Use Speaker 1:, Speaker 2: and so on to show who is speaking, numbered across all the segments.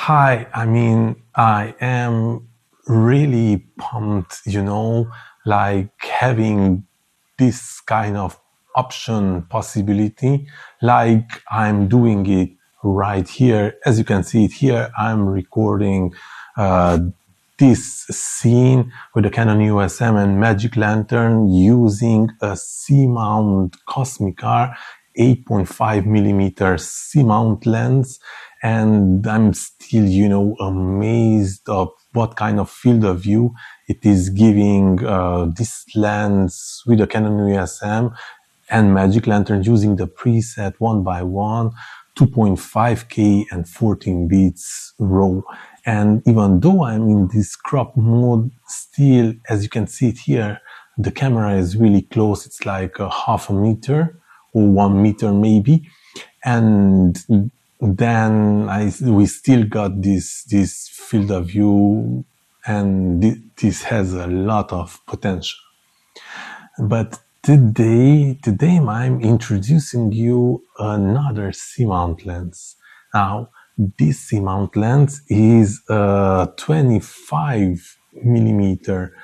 Speaker 1: Hi, I am really pumped, like having this kind of option possibility, like I'm doing it right here. As you can see it here, I'm recording uh, this scene with the Canon Eos and Magic Lantern using a C-mount Cosmic R 8.5 millimeter C-mount lens, and I'm still, amazed of what kind of field of view it is giving this lens with the Canon Eos and Magic Lantern using the preset 1x1, 2.5K and 14 beats RAW. And even though I'm in this crop mode, still, as you can see it here, the camera is really close. It's like a half a meter or 1 meter maybe. And then we still got this field of view, and this has a lot of potential. But today I'm introducing you another C-mount lens. Now, this C-mount lens is a 25 millimeter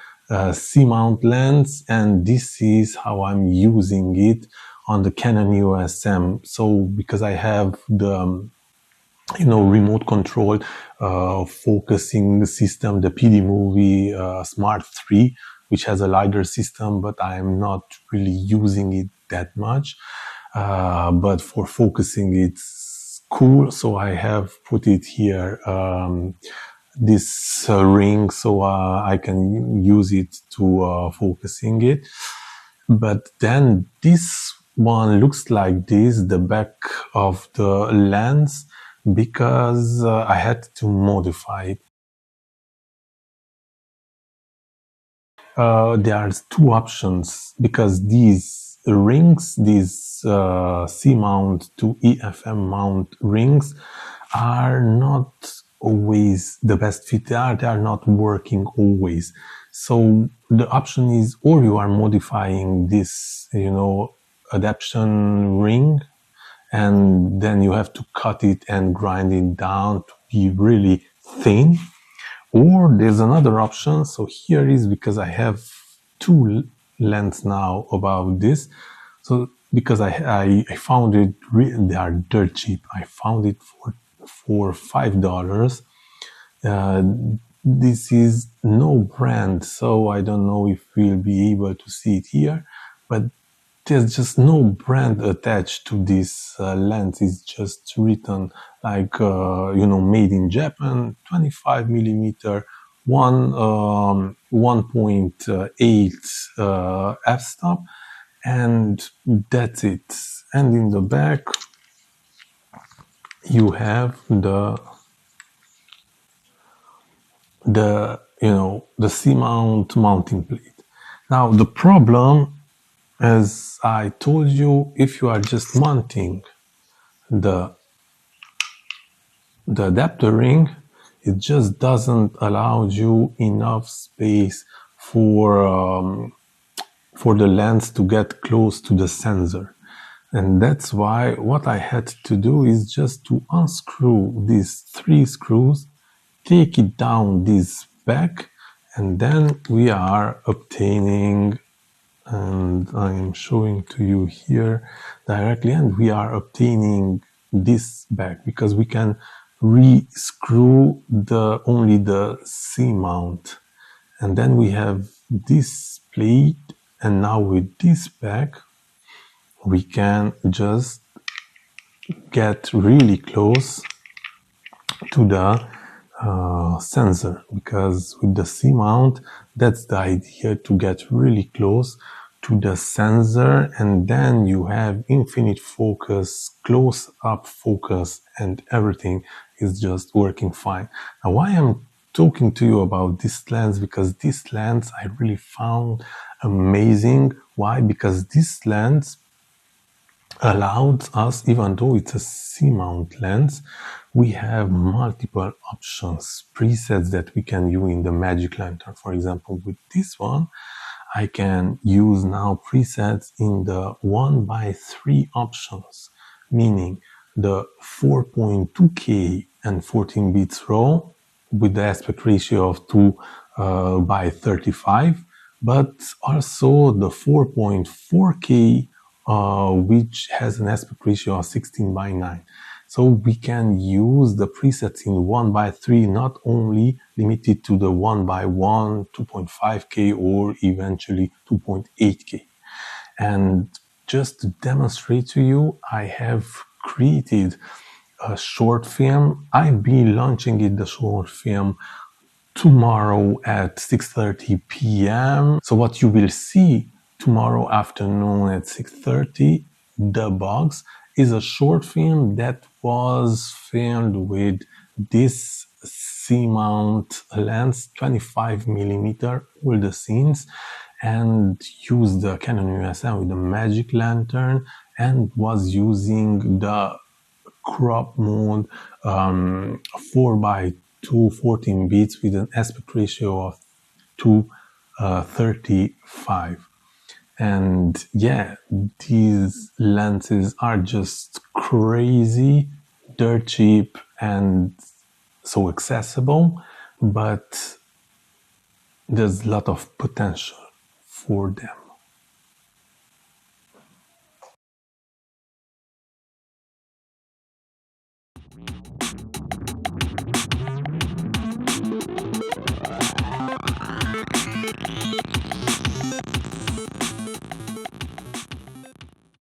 Speaker 1: C-mount lens, and this is how I'm using it on the Canon EOS M. So because I have the remote control focusing system, the PD Movie Smart 3, which has a LiDAR system, but I'm not really using it that much. But for focusing, it's cool. So I have put it here, this ring, so I can use it to focusing it. But then this one looks like this, the back of the lens, because I had to modify it. There are two options, because these rings, these C-mount to EFM mount rings, are not always the best fit. They are not working always. So the option is, or you are modifying this, adaptation ring, and then you have to cut it and grind it down to be really thin. Or there's another option. So here is, because I have two lens now about this. So because I found it, they are dirt cheap. I found it for $5. This is no brand, so I don't know if we'll be able to see it here, but there's just no brand attached to this lens. It's just written like, made in Japan, 25 millimeter, 1.8 f-stop, and that's it. And in the back, you have the C-mount mounting plate. Now, the problem, as I told you, if you are just mounting the adapter ring, it just doesn't allow you enough space for the lens to get close to the sensor. And that's why what I had to do is just to unscrew these 3 screws, take it down this back, and then we are obtaining, and I am showing to you here directly, and we are obtaining this back, because we can re-screw only the C-mount, and then we have this plate, and now with this back we can just get really close to the sensor, because with the C-mount, that's the idea, to get really close to the sensor, and then you have infinite focus, close up focus, and everything is just working fine. Now, why I'm talking to you about this lens, because this lens I really found amazing. Why? Because this lens allowed us, even though it's a C-mount lens, we have multiple options, presets that we can use in the Magic Lantern. For example, with this one, I can use now presets in the 1x3 options, meaning the 4.2K and 14 bits raw with the aspect ratio of 2 by 35, but also the 4.4K, which has an aspect ratio of 16 by 9. So we can use the presets in 1 by 3, not only limited to the 1 by 1, 2.5K, or eventually 2.8K. And just to demonstrate to you, I have created a short film. I'll be launching it, the short film, tomorrow at 6:30 p.m. So what you will see tomorrow afternoon at 6:30, the box, is a short film that was filmed with this C-mount lens, 25 millimeter, all the scenes, and used the Canon Eos with the magic lantern, and was using the crop mode, 4 by 2 14 bits with an aspect ratio of 2:35. And yeah, these lenses are just crazy, dirt cheap, and so accessible, but there's a lot of potential for them.